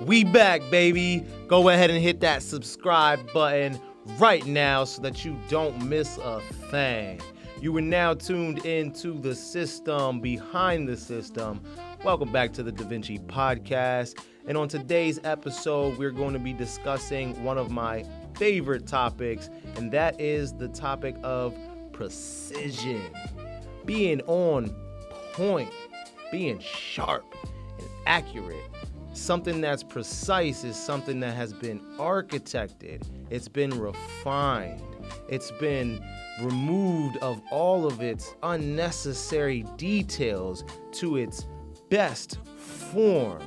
We back, baby. Go ahead and hit that subscribe button right now so that you don't miss a thing. You are now tuned into the system behind the system. Welcome back to the DaVinci podcast. And on today's episode, we're going to be discussing one of my favorite topics, and that is the topic of precision. Being on point, being sharp and accurate. Something that's precise is something that has been architected. It's been refined. It's been removed of all of its unnecessary details to its best form.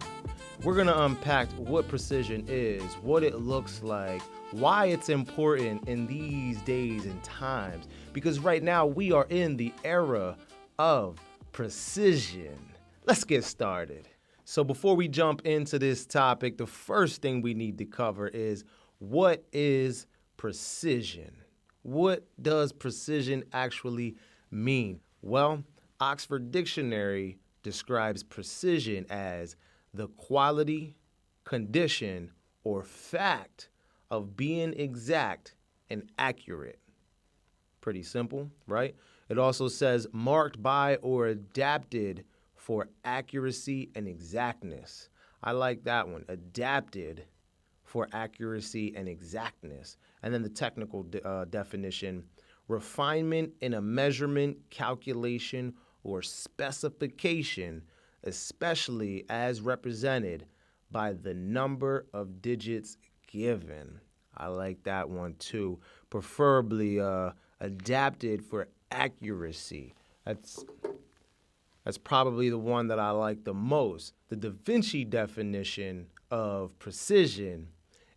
We're going to unpack what precision is, what it looks like, why it's important in these days and times. Because right now we are in the era of precision. Let's get started. So before we jump into this topic, the first thing we need to cover is, what is precision? What does precision actually mean? Well, Oxford Dictionary describes precision as the quality, condition, or fact of being exact and accurate. Pretty simple, right? It also says marked by or adapted for accuracy and exactness. I like that one. Adapted for accuracy and exactness. And then the technical definition, refinement in a measurement, calculation, or specification, especially as represented by the number of digits given. I like that one too. Preferably adapted for accuracy. That's probably the one that I like the most. The DaVinci definition of precision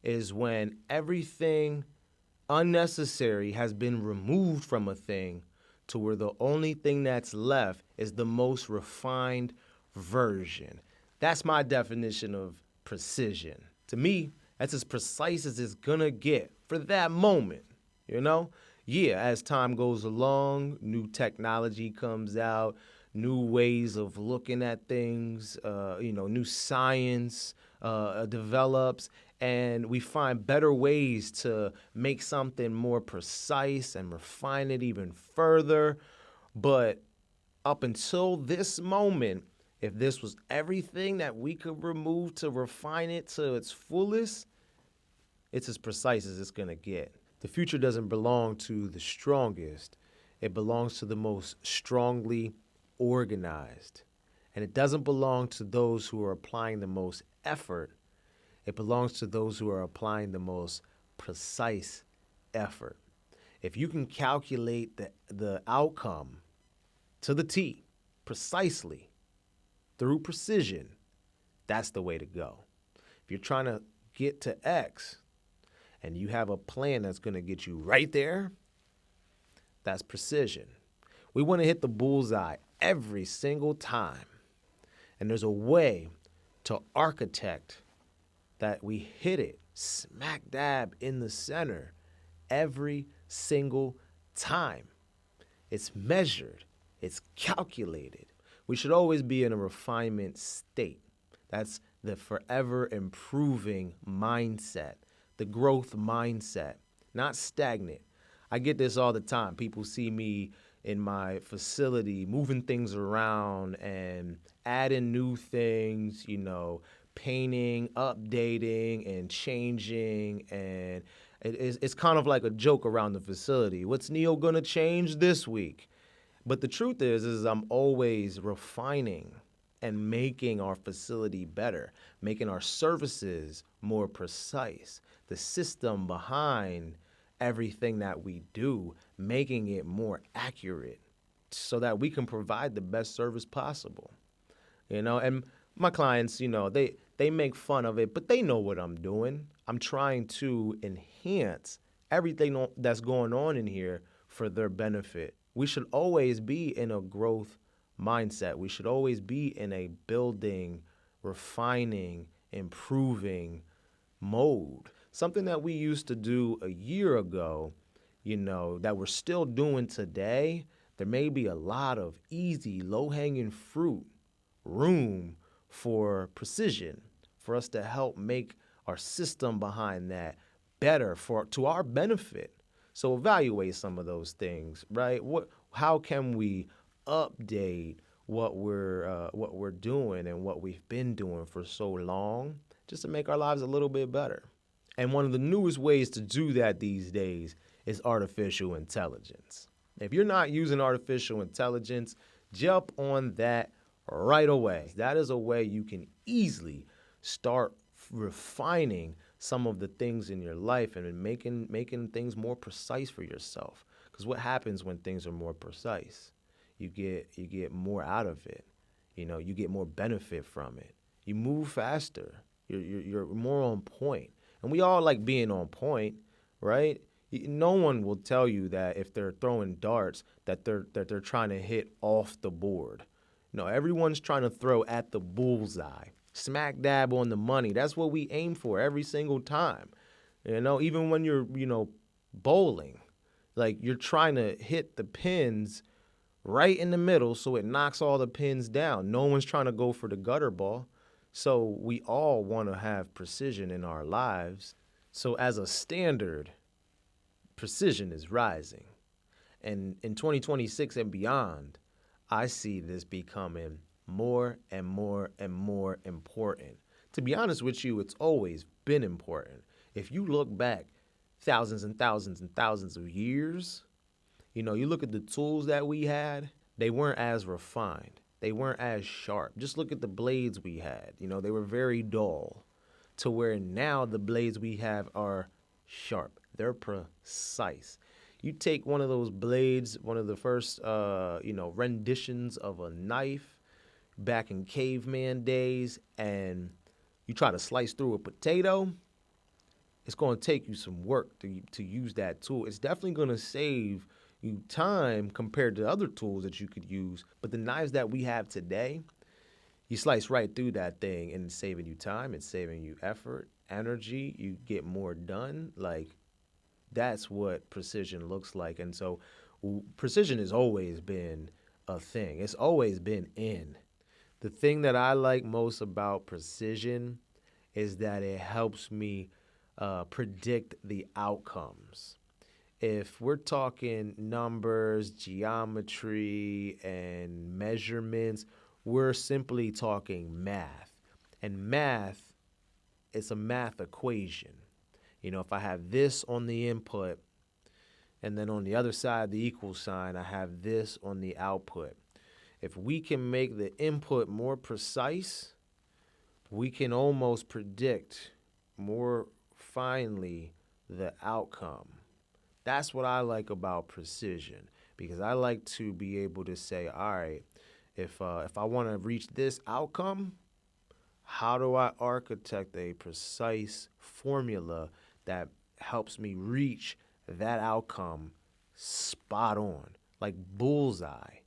is when everything unnecessary has been removed from a thing to where the only thing that's left is the most refined version. That's my definition of precision. To me, that's as precise as it's gonna get for that moment, you know? Yeah, as time goes along, new technology comes out, new ways of looking at things, new science develops, and we find better ways to make something more precise and refine it even further. But up until this moment, if this was everything that we could remove to refine it to its fullest, it's as precise as it's going to get. The future doesn't belong to the strongest. It belongs to the most strongly organized. And it doesn't belong to those who are applying the most effort. It belongs to those who are applying the most precise effort. If you can calculate the outcome to the T precisely through precision, that's the way to go. If you're trying to get to X and you have a plan that's going to get you right there, that's precision. We want to hit the bullseye every single time. And there's a way to architect that we hit it smack dab in the center every single time. It's measured. It's calculated. We should always be in a refinement state. That's the forever improving mindset, the growth mindset, not stagnant. I get this all the time. People see me in my facility moving things around and adding new things, painting, updating, and changing. And it's kind of like a joke around the facility. What's Neo going to change this week? But the truth is I'm always refining and making our facility better, making our services more precise, the system behind everything that we do, making it more accurate so that we can provide the best service possible. And my clients, they make fun of it, but they know what I'm doing. I'm trying to enhance everything that's going on in here for their benefit. We should always be in a growth mindset. We should always be in a building, refining, improving mode. Something that we used to do a year ago, that we're still doing today, there may be a lot of easy, low-hanging fruit room for precision, for us to help make our system behind that better to our benefit. So evaluate some of those things, right? How can we update what we're doing and what we've been doing for so long, just to make our lives a little bit better? And one of the newest ways to do that these days is artificial intelligence. If you're not using artificial intelligence, jump on that right away. That is a way you can easily start refining some of the things in your life and making things more precise for yourself. Because what happens when things are more precise? You get more out of it. You get more benefit from it. You move faster. You're more on point. And we all like being on point, right? No one will tell you that if they're throwing darts that they're trying to hit off the board. No, everyone's trying to throw at the bullseye. Smack dab on the money. That's what we aim for every single time. Even when you're, bowling, like you're trying to hit the pins right in the middle so it knocks all the pins down. No one's trying to go for the gutter ball. So we all want to have precision in our lives. So as a standard, precision is rising. And in 2026 and beyond, I see this becoming more and more and more important. To be honest with you, it's always been important. If you look back thousands and thousands and thousands of years, you look at the tools that we had, they weren't as refined. They weren't as sharp. Just look at the blades we had. They were very dull, to where now the blades we have are sharp. They're precise. You take one of those blades, one of the first, renditions of a knife back in caveman days, and you try to slice through a potato, it's going to take you some work to use that tool. It's definitely going to save you time compared to other tools that you could use. But the knives that we have today, you slice right through that thing, and it's saving you time. It's saving you effort, energy. You get more done. Like, that's what precision looks like. And so precision has always been a thing. It's always been in. The thing that I like most about precision is that it helps me predict the outcomes. If we're talking numbers, geometry, and measurements, we're simply talking math. And math is a math equation. If I have this on the input, and then on the other side, the equal sign, I have this on the output. If we can make the input more precise, we can almost predict more finely the outcome. That's what I like about precision, because I like to be able to say, all right, if I want to reach this outcome, how do I architect a precise formula that helps me reach that outcome spot on, like bullseye,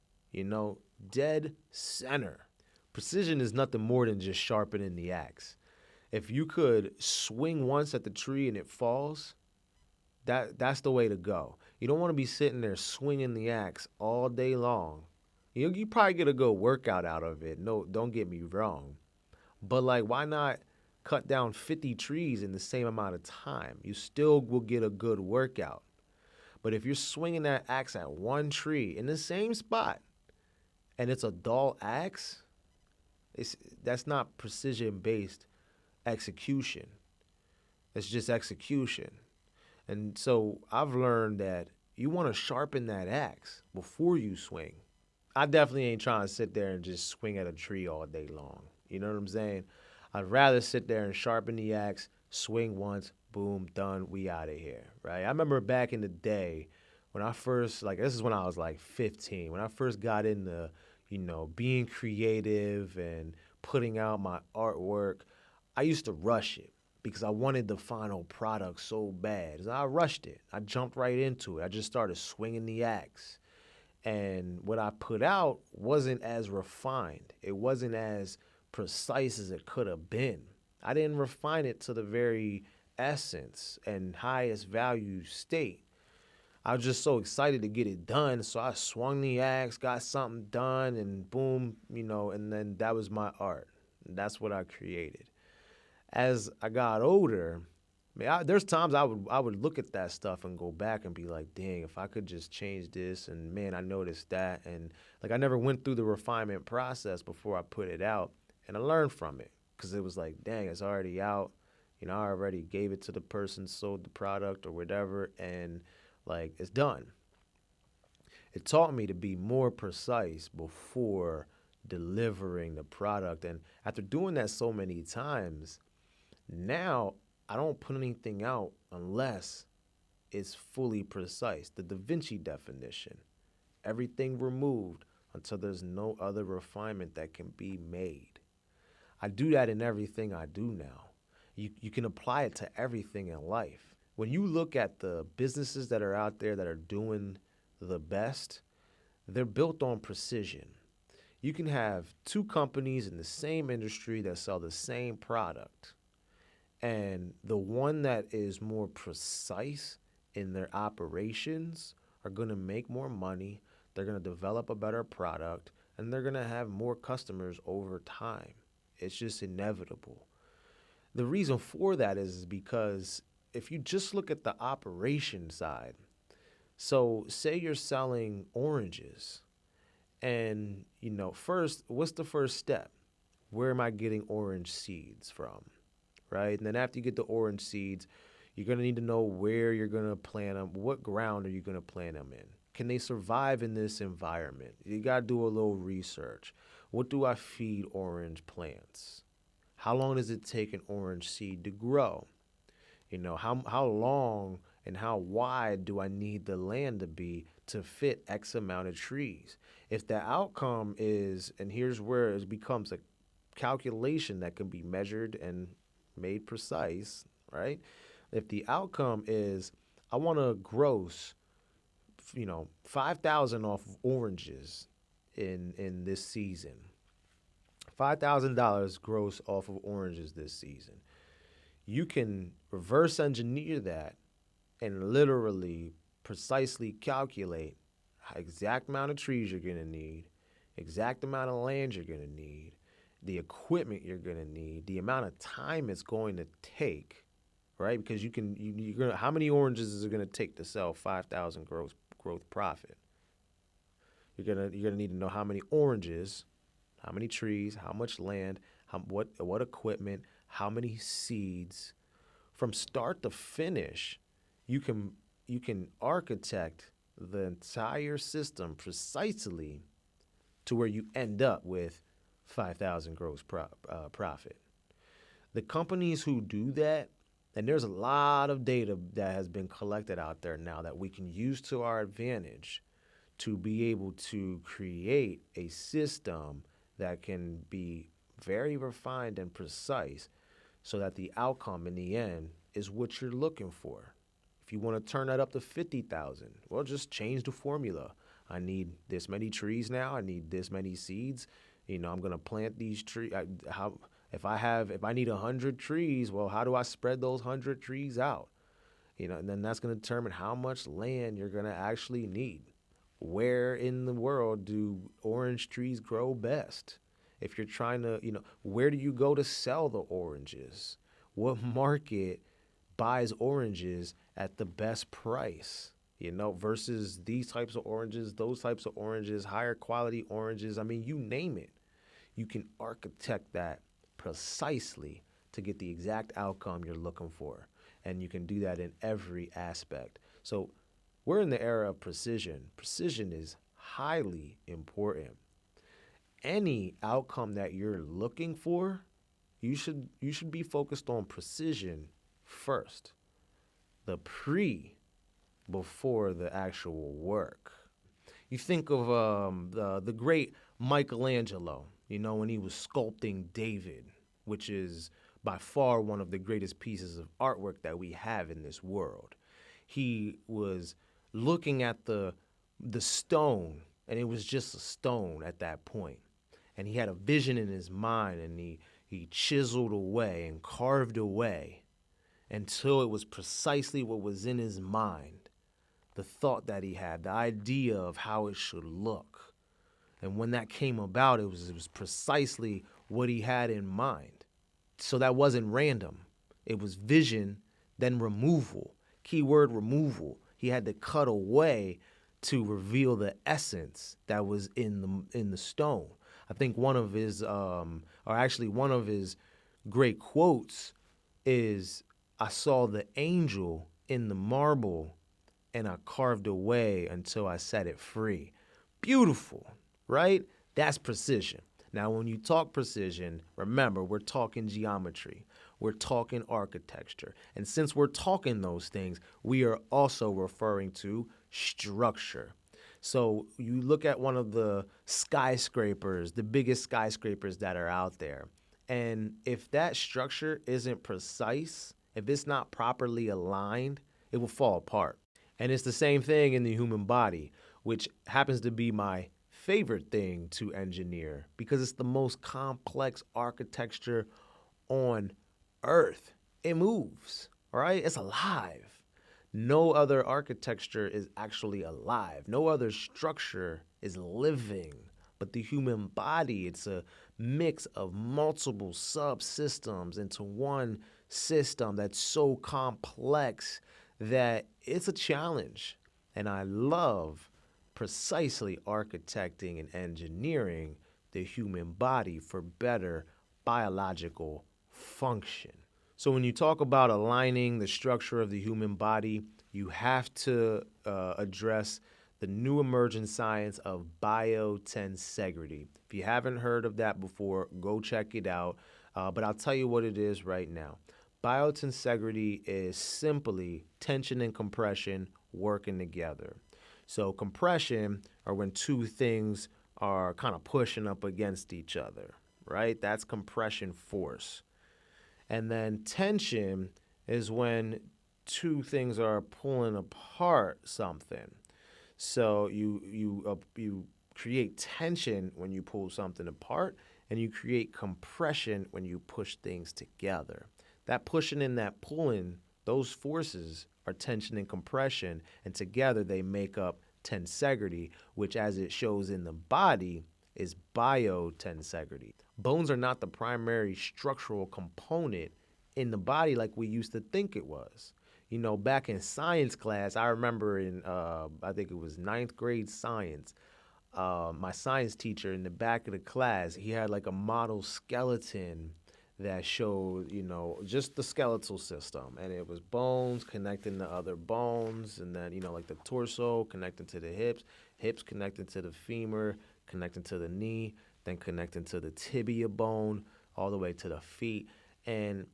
dead center. Precision is nothing more than just sharpening the axe. If you could swing once at the tree and it falls, that's the way to go. You don't want to be sitting there swinging the axe all day long. You probably get a good workout out of it. No, don't get me wrong. But why not cut down 50 trees in the same amount of time? You still will get a good workout. But if you're swinging that axe at one tree in the same spot, and it's a dull axe, that's not precision-based execution. It's just execution. And so I've learned that you want to sharpen that axe before you swing. I definitely ain't trying to sit there and just swing at a tree all day long. You know what I'm saying? I'd rather sit there and sharpen the axe, swing once, boom, done, we out of here, right? I remember back in the day when I first, this is when I was 15, when I first got into, being creative and putting out my artwork, I used to rush it because I wanted the final product so bad. So I rushed it. I jumped right into it. I just started swinging the axe. And what I put out wasn't as refined. It wasn't as precise as it could have been. I didn't refine it to the very essence and highest value state. I was just so excited to get it done, so I swung the axe, got something done, and boom, and then that was my art. That's what I created. As I got older, there's times I would look at that stuff and go back and be like, dang, if I could just change this, and man, I noticed that, and like I never went through the refinement process before I put it out, and I learned from it because it was like, dang, it's already out. I already gave it to the person, sold the product or whatever, and like it's done. It taught me to be more precise before delivering the product, and after doing that so many times, now I don't put anything out unless it's fully precise. The DaVinci definition, everything removed until there's no other refinement that can be made. I do that in everything I do now. You can apply it to everything in life. When you look at the businesses that are out there that are doing the best, they're built on precision. You can have two companies in the same industry that sell the same product, and the one that is more precise in their operations are going to make more money, they're going to develop a better product, and they're going to have more customers over time. It's just inevitable. The reason for that is because if you just look at the operation side, so say you're selling oranges, and first, what's the first step? Where am I getting orange seeds from? Right? And then after you get the orange seeds, you're going to need to know where you're going to plant them. What ground are you going to plant them in? Can they survive in this environment? You got to do a little research. What do I feed orange plants? How long does it take an orange seed to grow? How long and how wide do I need the land to be to fit X amount of trees? If the outcome is, and here's where it becomes a calculation that can be measured and made precise, right? If the outcome is I want to gross, 5,000 off of oranges in this season. $5,000 gross off of oranges this season. You can reverse engineer that and literally precisely calculate exact amount of trees you're going to need, exact amount of land you're going to need, the equipment you're going to need, the amount of time it's going to take, right? Because you're going to, how many oranges is it going to take to sell 5,000 growth profit? You're going to need to know how many oranges, how many trees, how much land, what equipment, how many seeds. From start to finish, you can architect the entire system precisely to where you end up with 5,000 gross profit. The companies who do that, and there's a lot of data that has been collected out there now that we can use to our advantage to be able to create a system that can be very refined and precise so that the outcome in the end is what you're looking for. If you want to turn that up to 50,000, well, just change the formula. I need this many trees now. I need this many seeds. I'm going to plant these trees. If I need 100 trees, well, how do I spread those 100 trees out? And then that's going to determine how much land you're going to actually need. Where in the world do orange trees grow best? If you're trying to, where do you go to sell the oranges? What market buys oranges at the best price? Versus these types of oranges, those types of oranges, higher quality oranges. I mean, you name it. You can architect that precisely to get the exact outcome you're looking for. And you can do that in every aspect. So we're in the era of precision. Precision is highly important. Any outcome that you're looking for, you should be focused on precision first. The before the actual work. You think of the great Michelangelo, when he was sculpting David, which is by far one of the greatest pieces of artwork that we have in this world. He was looking at the stone, and it was just a stone at that point. And he had a vision in his mind, and he chiseled away and carved away until it was precisely what was in his mind, the thought that he had, the idea of how it should look. And when that came about, it was precisely what he had in mind. So that wasn't random. It was vision, then removal. Keyword removal. He had to cut away to reveal the essence that was in the stone. I think one of his great quotes is, "I saw the angel in the marble and I carved away until I set it free." Beautiful, right? That's precision. Now, when you talk precision, remember, we're talking geometry. We're talking architecture. And since we're talking those things, we are also referring to structure. So you look at one of the skyscrapers, the biggest skyscrapers that are out there, and if that structure isn't precise, if it's not properly aligned, it will fall apart. And it's the same thing in the human body, which happens to be my favorite thing to engineer because it's the most complex architecture on earth. It moves, all right? It's alive. No other architecture is actually alive. No other structure is living. But the human body, it's a mix of multiple subsystems into one system that's so complex that it's a challenge. And I love precisely architecting and engineering the human body for better biological function. So when you talk about aligning the structure of the human body, you have to address the new emerging science of biotensegrity. If you haven't heard of that before, go check it out. But I'll tell you what it is right now. Biotensegrity is simply tension and compression working together. So compression are when two things are kind of pushing up against each other, right? That's compression force. And then tension is when two things are pulling apart something. So you create tension when you pull something apart, and you create compression when you push things together. That pushing and that pulling, those forces are tension and compression, and together they make up tensegrity, which, as it shows in the body, is biotensegrity. Bones are not the primary structural component in the body like we used to think it was. You know, back in science class, I remember in, I think it was ninth grade science, my science teacher in the back of the class, he had like a model skeleton that showed, you know, just the skeletal system. And it was bones connecting to other bones, and then, you know, like the torso connecting to the hips, hips connecting to the femur, connecting to the knee, then connecting to the tibia bone, all the way to the feet. And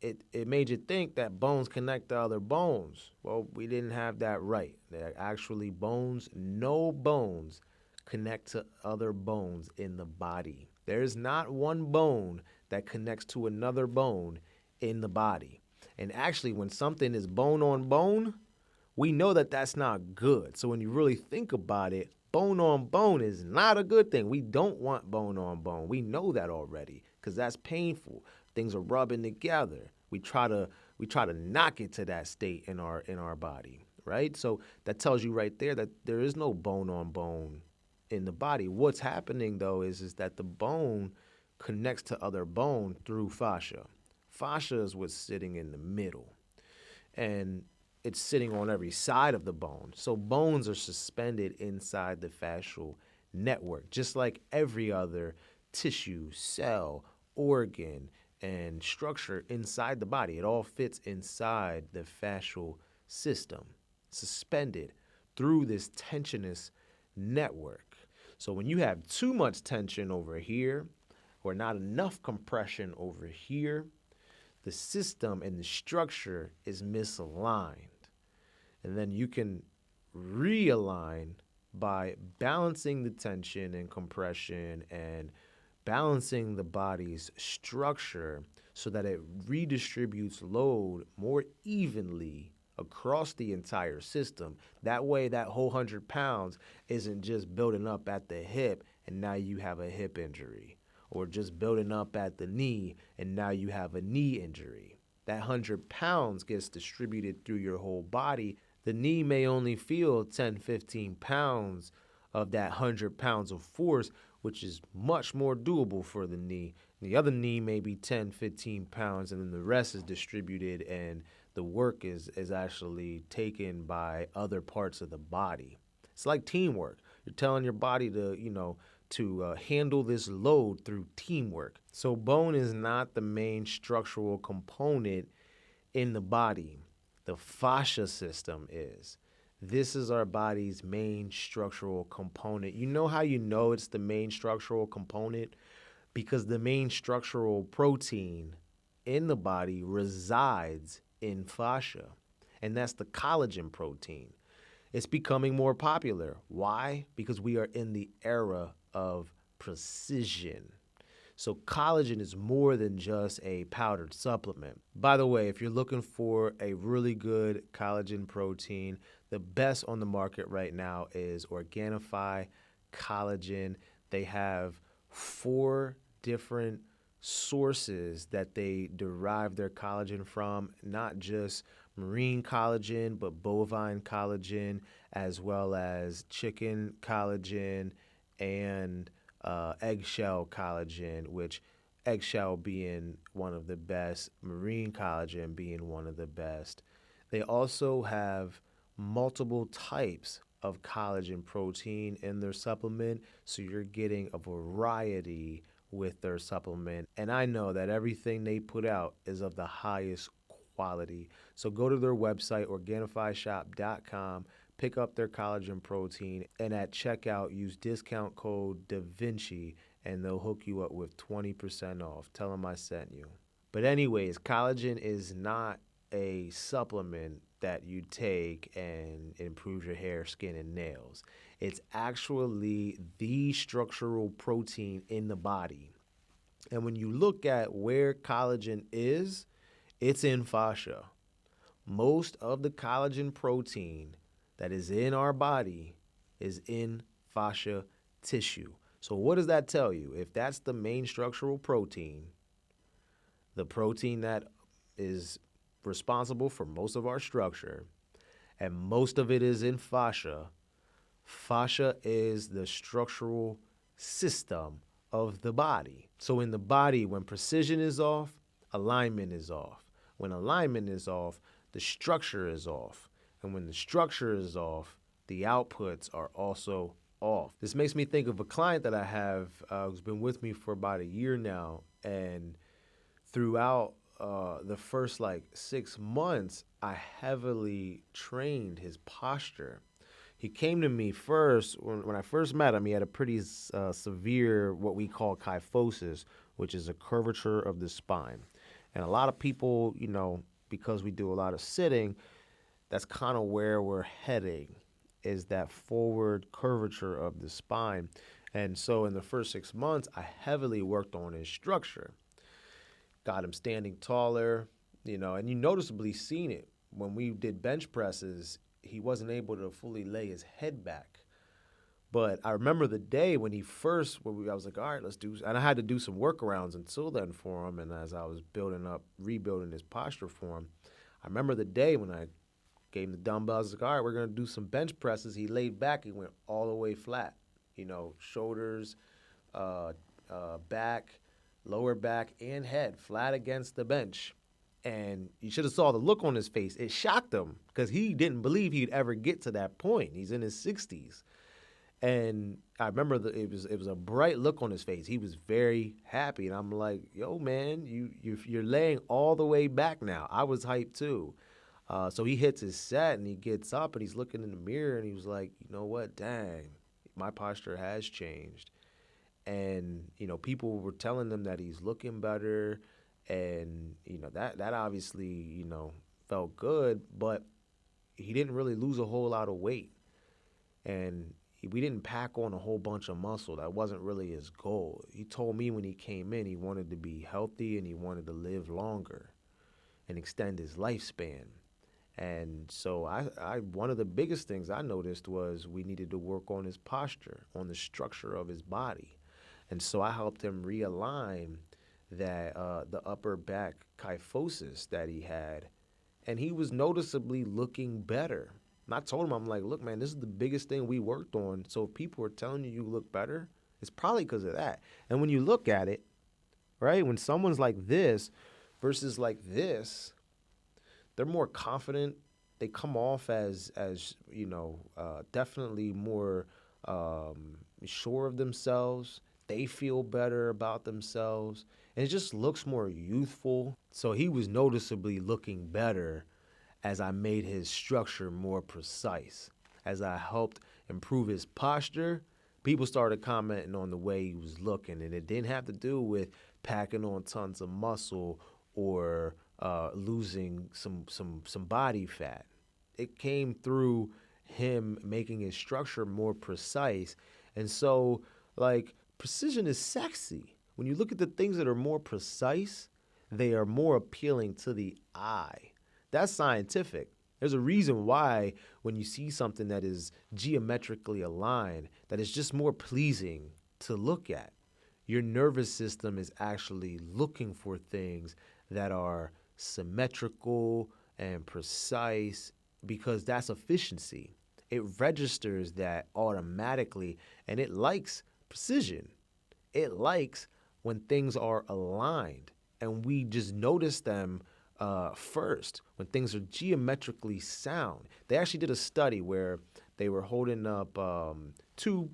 it made you think that bones connect to other bones. Well, we didn't have that right. They're actually bones, no bones connect to other bones in the body. There's not one bone that connects to another bone in the body. And actually, when something is bone on bone, we know that that's not good. So when you really think about it, bone on bone is not a good thing. We don't want bone on bone. We know that already because that's painful. Things are rubbing together. We try to knock it to that state in our body, right? So that tells you right there that there is no bone on bone in the body. What's happening though is that the bone connects to other bone through fascia. Fascia is what's sitting in the middle, and it's sitting on every side of the bone. So bones are suspended inside the fascial network, just like every other tissue, cell, organ, and structure inside the body. It all fits inside the fascial system, suspended through this tensionous network. So when you have too much tension over here, or not enough compression over here, the system and the structure is misaligned. And then you can realign by balancing the tension and compression and balancing the body's structure so that it redistributes load more evenly across the entire system. That way, that whole 100 pounds isn't just building up at the hip and now you have a hip injury, or just building up at the knee and now you have a knee injury. That 100 pounds gets distributed through your whole body. The knee may only feel 10, 15 pounds of that 100 pounds of force, which is much more doable for the knee The other knee may be 10, 15 pounds, and then the rest is distributed, and the work is actually taken by other parts of the body. It's like teamwork. You're telling your body to handle this load through teamwork. So bone is not the main structural component in the body. The fascia system is. This is our body's main structural component. You know how you know it's the main structural component? Because the main structural protein in the body resides in fascia, and that's the collagen protein. It's becoming more popular. Why? Because we are in the era of precision. So collagen is more than just a powdered supplement. By the way, if you're looking for a really good collagen protein, the best on the market right now is Organifi Collagen. They have 4 different sources that they derive their collagen from, not just marine collagen, but bovine collagen, as well as chicken collagen and eggshell collagen, which eggshell being one of the best, marine collagen being one of the best. They also have multiple types of collagen protein in their supplement, so you're getting a variety with their supplement. And I know that everything they put out is of the highest quality. So go to their website, OrganifiShop.com, pick up their collagen protein, and at checkout, use discount code DaVinci, and they'll hook you up with 20% off. Tell them I sent you. But anyways, collagen is not a supplement that you take and improve your hair, skin, and nails. It's actually the structural protein in the body. And when you look at where collagen is, it's in fascia. Most of the collagen protein that is in our body is in fascia tissue. So what does that tell you? If that's the main structural protein, the protein that is responsible for most of our structure, and most of it is in fascia, fascia is the structural system of the body. So in the body, when precision is off, alignment is off. When alignment is off, the structure is off. And when the structure is off, the outputs are also off. This makes me think of a client that I have who's been with me for about a year now. And throughout the first 6 months, I heavily trained his posture. He came to me first, when I first met him, he had a pretty severe, what we call kyphosis, which is a curvature of the spine. And a lot of people, because we do a lot of sitting, that's kind of where we're heading, is that forward curvature of the spine. And so in the first 6 months, I heavily worked on his structure. Got him standing taller, and you noticeably seen it. When we did bench presses, he wasn't able to fully lay his head back. But I remember the day when I was like, all right, let's do, and I had to do some workarounds until then for him. And as I was rebuilding his posture for him, I remember the day when I gave him the dumbbells. I was like, all right, we're going to do some bench presses. He laid back. He went all the way flat, shoulders, back, lower back, and head flat against the bench. And you should have saw the look on his face. It shocked him because he didn't believe he'd ever get to that point. He's in his 60s. And I remember it was a bright look on his face. He was very happy. And I'm like, yo, man, you're laying all the way back now. I was hyped too. So he hits his set and he gets up and he's looking in the mirror and he was like, you know what, dang, my posture has changed. And, people were telling him that he's looking better. And, that obviously, felt good, but he didn't really lose a whole lot of weight. And we didn't pack on a whole bunch of muscle. That wasn't really his goal. He told me when he came in, he wanted to be healthy and he wanted to live longer and extend his lifespan. And so one of the biggest things I noticed was we needed to work on his posture, on the structure of his body. And so I helped him realign that the upper back kyphosis that he had, and he was noticeably looking better. And I told him, I'm like, look, man, this is the biggest thing we worked on. So if people are telling you look better, it's probably because of that. And when you look at it, right? When someone's like this versus like this, they're more confident. They come off as definitely more sure of themselves. They feel better about themselves, and it just looks more youthful. So he was noticeably looking better as I made his structure more precise. As I helped improve his posture, people started commenting on the way he was looking, and it didn't have to do with packing on tons of muscle or losing some body fat. It came through him making his structure more precise, and so like precision is sexy. When you look at the things that are more precise, they are more appealing to the eye. That's scientific. There's a reason why when you see something that is geometrically aligned, that is just more pleasing to look at. Your nervous system is actually looking for things that are symmetrical and precise because that's efficiency. It registers that automatically and it likes precision. It likes when things are aligned and we just notice them first when things are geometrically sound. They actually did a study where they were holding up two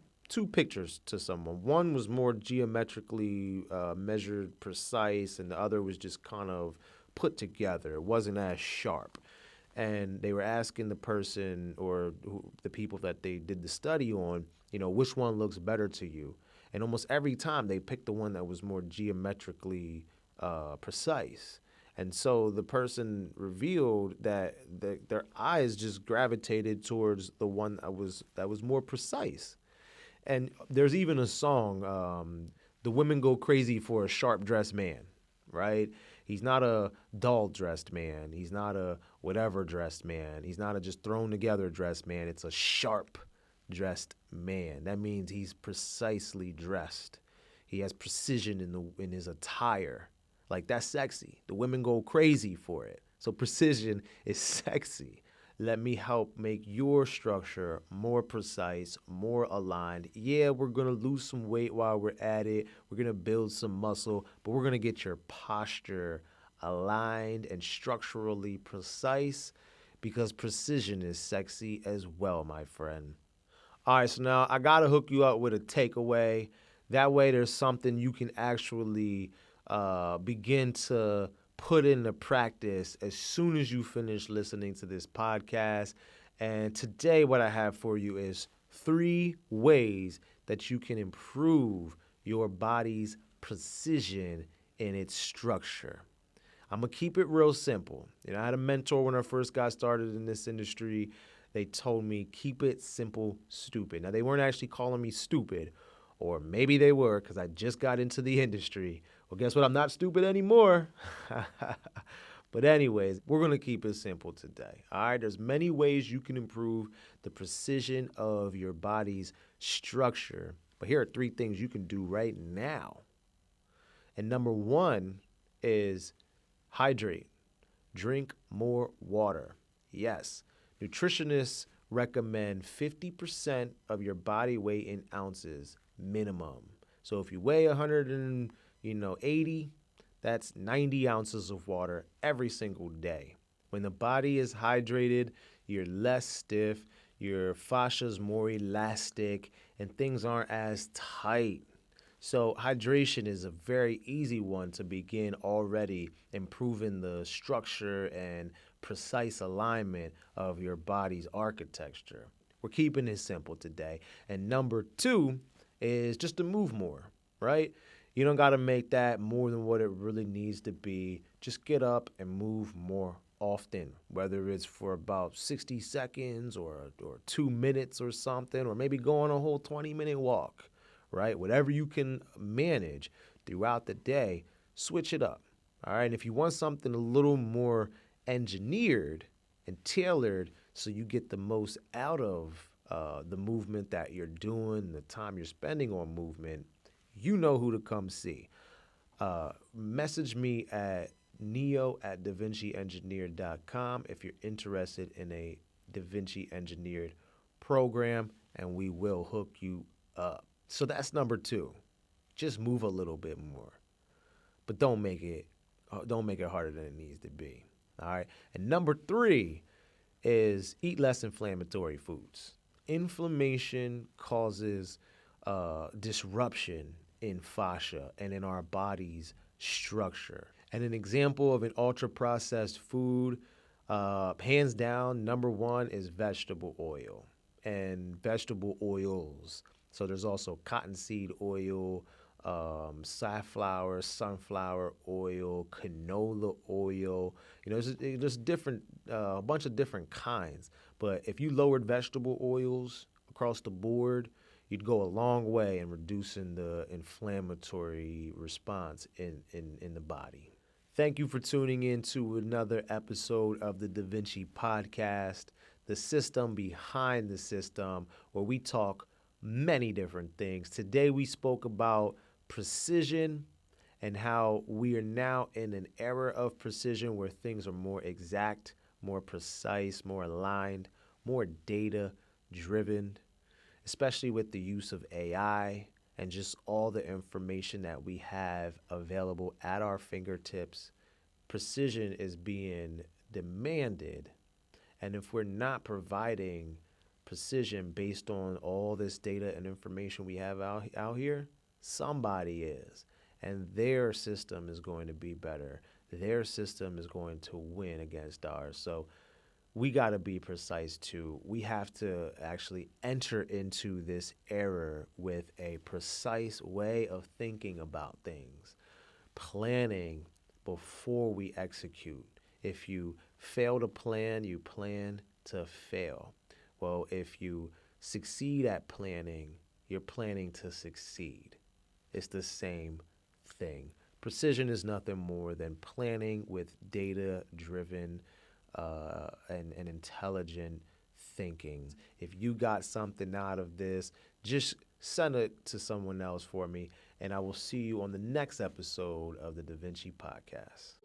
pictures to someone. One was more geometrically measured, precise, and the other was just kind of put together. It wasn't as sharp. And they were asking the person or the people that they did the study on, which one looks better to you? And almost every time they picked the one that was more geometrically precise. And so the person revealed that their eyes just gravitated towards the one that was more precise. And there's even a song, "The Women Go Crazy for a Sharp Dressed Man," right? He's not a dull dressed man. He's not a whatever dressed man. He's not a just thrown together dressed man. It's a sharp dressed man. That means he's precisely dressed. He has precision in his attire. Like, that's sexy. The women go crazy for it. So precision is sexy. Let me help make your structure more precise, more aligned. Yeah, we're going to lose some weight while we're at it. We're going to build some muscle, but we're going to get your posture aligned and structurally precise because precision is sexy as well, my friend. All right, so now I got to hook you up with a takeaway. That way there's something you can actually begin to put into practice as soon as you finish listening to this podcast. And today what I have for you is 3 ways that you can improve your body's precision in its structure. I'm going to keep it real simple. I had a mentor when I first got started in this industry. They told me, keep it simple, stupid. Now, they weren't actually calling me stupid, or maybe they were because I just got into the industry. Well, guess what? I'm not stupid anymore. But anyways, we're going to keep it simple today. All right, there's many ways you can improve the precision of your body's structure. But here are 3 things you can do right now. And number 1 is hydrate. Drink more water. Yes, nutritionists recommend 50% of your body weight in ounces minimum. So if you weigh 180, that's 90 ounces of water every single day. When the body is hydrated, you're less stiff, your fascia is more elastic, and things aren't as tight. So hydration is a very easy one to begin already improving the structure and precise alignment of your body's architecture. We're keeping it simple today. And number 2 is just to move more, right? You don't got to make that more than what it really needs to be. Just get up and move more often, whether it's for about 60 seconds or 2 minutes or something, or maybe go on a whole 20-minute walk, right? Whatever you can manage throughout the day, switch it up, all right? And if you want something a little more engineered and tailored so you get the most out of the movement that you're doing, the time you're spending on movement, you know who to come see. Message me at neo@davinciengineered.com if you're interested in a DaVinci engineered program, and we will hook you up. So that's number 2. Just move a little bit more. but don't make it harder than it needs to be. All right. And number 3 is eat less inflammatory foods. Inflammation causes disruption in fascia and in our body's structure. And an example of an ultra processed food, hands down, number 1 is vegetable oil and vegetable oils. So there's also cottonseed oil, safflower, sunflower oil, canola oil. There's different, a bunch of different kinds. But if you lowered vegetable oils across the board, you'd go a long way in reducing the inflammatory response in the body. Thank you for tuning in to another episode of the DaVinci podcast, the system behind the system, where we talk many different things. Today we spoke about precision and how we are now in an era of precision where things are more exact, more precise, more aligned, more data driven, especially with the use of AI and just all the information that we have available at our fingertips. Precision is being demanded. And if we're not providing precision based on all this data and information we have out here, somebody is. And their system is going to be better. Their system is going to win against ours. So we got to be precise too. We have to actually enter into this era with a precise way of thinking about things, planning before we execute. If you fail to plan, you plan to fail. Well, if you succeed at planning, you're planning to succeed. It's the same thing. Precision is nothing more than planning with data-driven and intelligent thinking. If you got something out of this, just send it to someone else for me, and I will see you on the next episode of the DaVinci podcast.